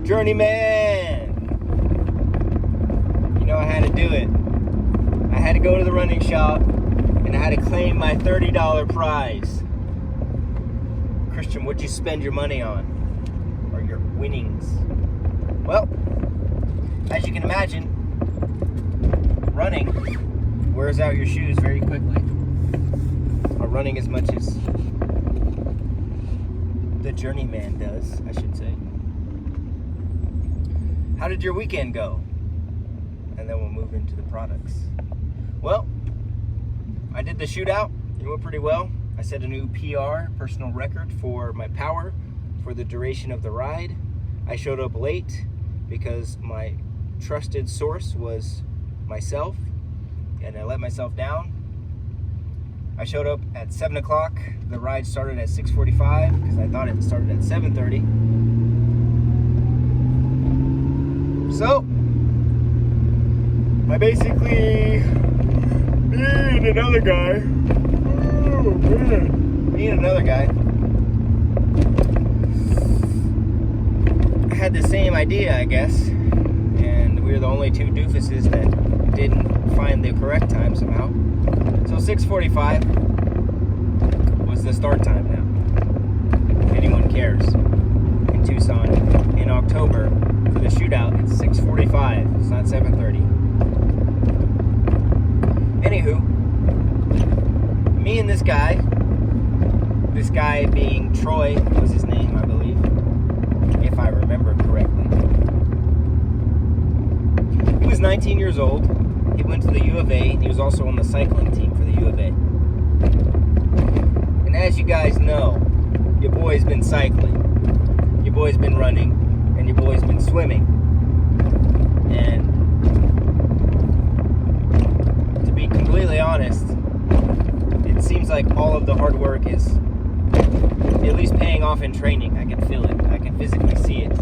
Journeyman! You know, I had to do it. I had to go to the running shop and I had to claim my $30 prize. Christian, what'd you spend your money on? Or your winnings? Well, as you can imagine, running wears out your shoes very quickly. Or running as much as the Journeyman does, I should say. How did your weekend go? And then we'll move into the products. Well, I did the shootout. It went pretty well. I set a new PR, personal record, for my power for the duration of the ride. I showed up late because my trusted source was myself, and I let myself down. I showed up at 7 o'clock. The ride started at 6:45 because I thought it started at 7:30. So, I basically, me and another guy, had the same idea, I guess, and we were the only two doofuses that didn't find the correct time somehow. So 6:45 was the start time now, if anyone cares, in Tucson. In October, for the shootout, it's 6:45, it's not 7:30. Anywho, me and this guy being Troy was his name, I believe, if I remember correctly. He was 19 years old. He went to the U of A, and he was also on the cycling team for the U of A. And as you guys know, your boy's been cycling, your boy's been running, and your boy's been swimming. And to be completely honest, it seems like all of the hard work is at least paying off in training. I can feel it. I can physically see it.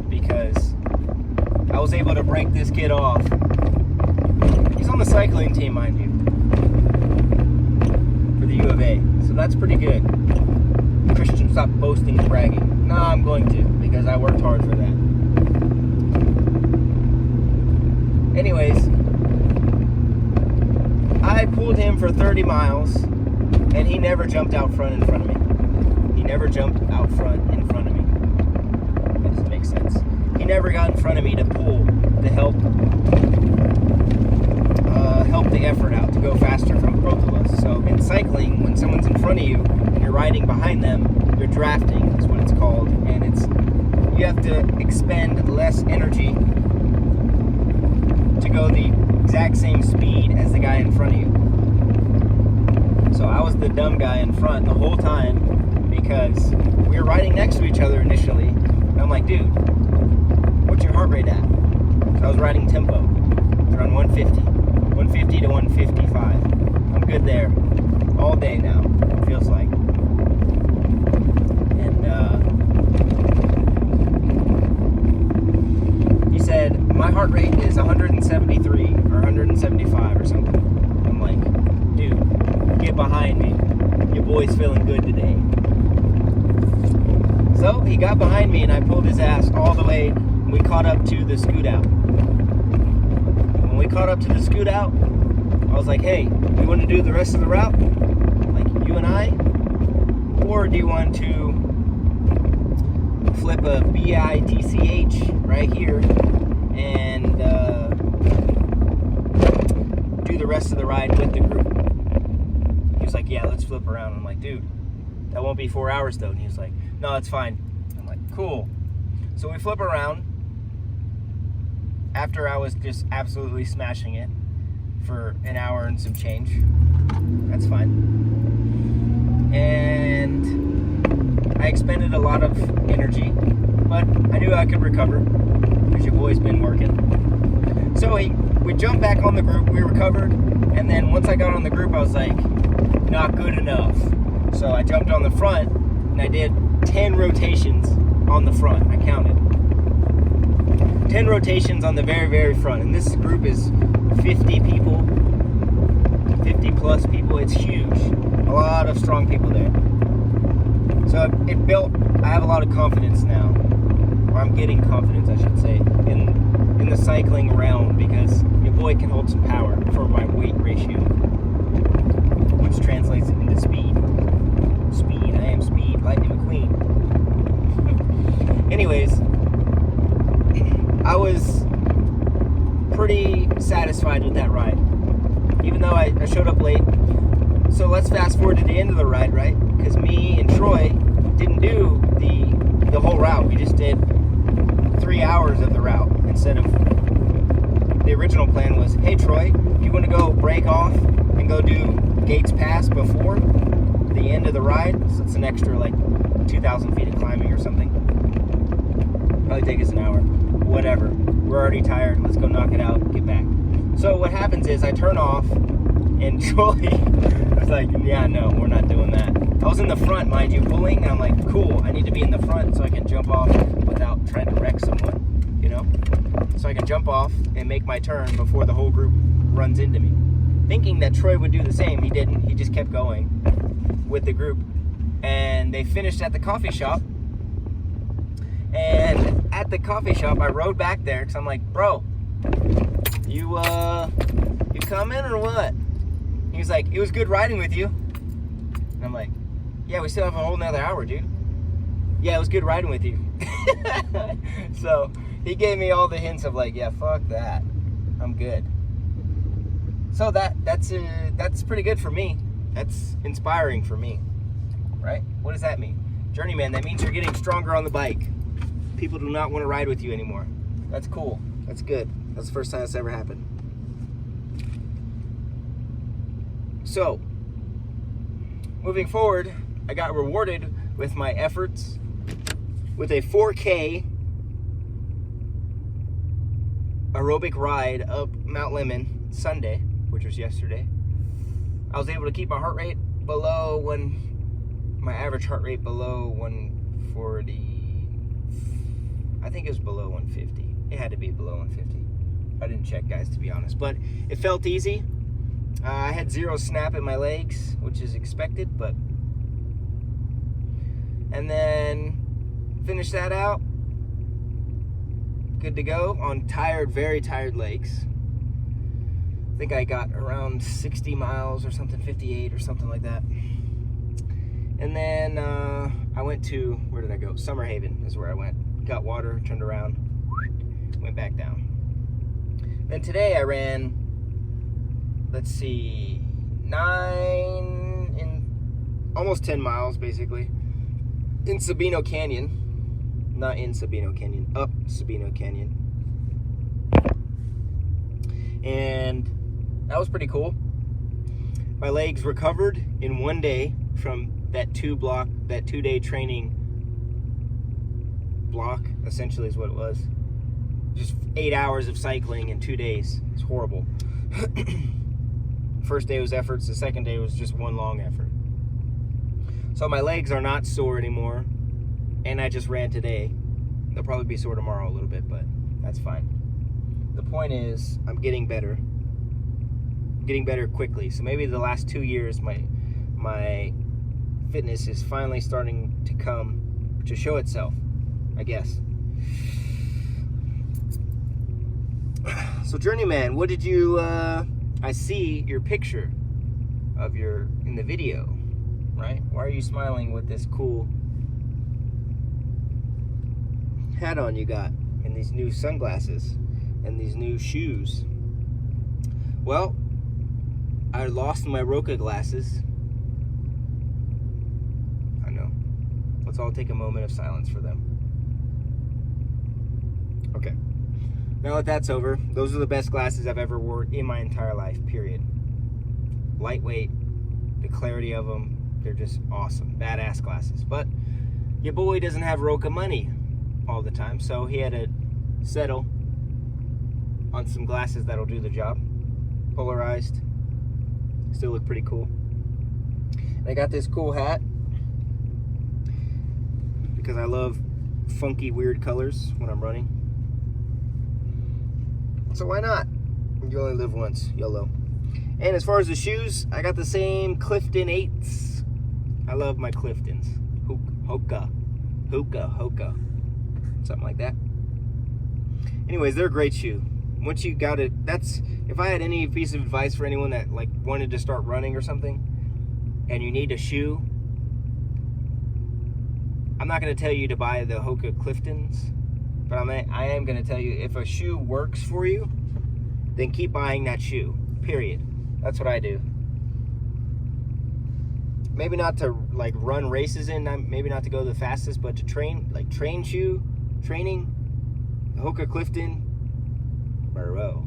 Because I was able to break this kid off. He's on the cycling team, mind you, for the U of A. So that's pretty good. Christian, stop boasting and bragging. No, I'm going to, because I worked hard for that. Anyways, I pulled him for 30 miles, and he never jumped out front in front of me. He never jumped out front in front of me. That doesn't make sense. He never got in front of me to pull, to help the effort out, to go faster from both of us. So in cycling, when someone's in front of you and you're riding behind them, you're drafting is what it's called, and you have to expend less energy to go the exact same speed as the guy in front of you. So I was the dumb guy in front the whole time because we were riding next to each other initially, and I'm like, dude, what's your heart rate at? So I was riding tempo. It's around 150 to 155. I'm good there all day now, it feels like. And he said, my heart rate is 173 or 175 or something. I'm like, dude, get behind me. Your boy's feeling good today. So he got behind me and I pulled his ass all the way. We caught up to the scoot out. When we caught up to the scoot out, I was like, hey, you want to do the rest of the route? Like you and I? Or do you want to flip a BIDCH right here and do the rest of the ride with the group? He was like, yeah, let's flip around. I'm like, dude, that won't be 4 hours though. And he was like, no, it's fine. I'm like, cool. So we flip around after I was just absolutely smashing it for an hour and some change. That's fine. And I expended a lot of energy, but I knew I could recover because your boy's been working. So we jumped back on the group, we recovered, and then once I got on the group, I was like, not good enough. So I jumped on the front and I did 10 rotations on the front. I counted 10 rotations on the very, very front. And this group is 50 people, 50 plus people. It's huge. A lot of strong people there. So I have a lot of confidence now or I'm getting confidence, I should say, in the cycling realm, because your boy can hold some power for my weight ratio, which translates into speed. Speed, I am Speed, Lightning McQueen. Anyways, I was pretty satisfied with that ride, even though I showed up late. So let's fast forward to the end of the ride, right? Because me and Troy didn't do the whole route. We just did 3 hours of the route instead of the original plan was, hey Troy, you want to go break off and go do Gates Pass before the end of the ride? So it's an extra like 2,000 feet of climbing or something. Probably take us an hour. Whatever. We're already tired. Let's go knock it out. Get back. So what happens is I turn off, and Troy was like, yeah, no, we're not doing that. I was in the front, mind you, pulling, and I'm like, cool, I need to be in the front so I can jump off without trying to wreck someone, you know? So I can jump off and make my turn before the whole group runs into me. Thinking that Troy would do the same, he didn't. He just kept going with the group. And they finished at the coffee shop. And at the coffee shop, I rode back there because I'm like, bro, you coming or what? He was like, it was good riding with you. And I'm like, yeah, we still have a whole nother hour, dude. Yeah, it was good riding with you. So he gave me all the hints of like, yeah, fuck that, I'm good. So that's pretty good for me. That's inspiring for me, right? What does that mean? Journeyman, that means you're getting stronger on the bike. People do not want to ride with you anymore. That's cool. That's good. That's the first time that's ever happened. So, moving forward, I got rewarded with my efforts with a 4K aerobic ride up Mount Lemmon Sunday, which was yesterday. I was able to keep my heart rate below my average heart rate below 140. I think it was below 150. It had to be below 150. I didn't check, guys, to be honest, but it felt easy. I had zero snap in my legs, which is expected, but... And then finished that out. Good to go on very tired legs. I think I got around 60 miles or something, 58 or something like that. And then I went to, where did I go? Summerhaven is where I went. Got water, turned around, went back down. Then today I ran, let's see, almost 10 miles basically, in Sabino Canyon. Not in Sabino Canyon, up Sabino Canyon. And that was pretty cool. My legs recovered in one day from that 2-day training block, essentially is what it was. Just 8 hours of cycling in 2 days. It's horrible. First day was efforts, the second day was just one long effort. So my legs are not sore anymore, and I just ran today. They'll probably be sore tomorrow a little bit, but that's fine. The point is, I'm getting better. Getting better quickly. So maybe the last 2 years, my fitness is finally starting to show itself, I guess. So Journeyman, what did you, I see your picture of in the video, right? Why are you smiling with this cool hat on you got, and these new sunglasses, and these new shoes? Well, I lost my Roka glasses. I know. Let's all take a moment of silence for them. Okay. Now that that's over, those are the best glasses I've ever worn in my entire life, period. Lightweight, the clarity of them, they're just awesome. Badass glasses. But your boy doesn't have Roka money all the time, so he had to settle on some glasses that'll do the job. Polarized. Still look pretty cool. And I got this cool hat because I love funky, weird colors when I'm running. So why not? You only live once, YOLO. And as far as the shoes, I got the same Clifton 8s. I love my Cliftons. Hoka. something like that. Anyways, they're a great shoe. Once you got it, that's, if I had any piece of advice for anyone that like wanted to start running or something, and you need a shoe, I'm not going to tell you to buy the Hoka Cliftons, but I am going to tell you, if a shoe works for you, then keep buying that shoe, period. That's what I do. Maybe not to like run races in, maybe not to go the fastest, but to train, like training, the Hoka Clifton, bro,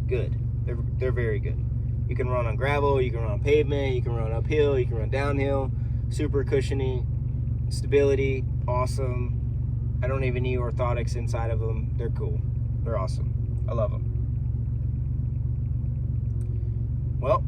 good. They're very good. You can run on gravel, you can run on pavement, you can run uphill, you can run downhill, super cushiony, stability, awesome. I don't even need orthotics inside of them. They're cool. They're awesome. I love them. Well,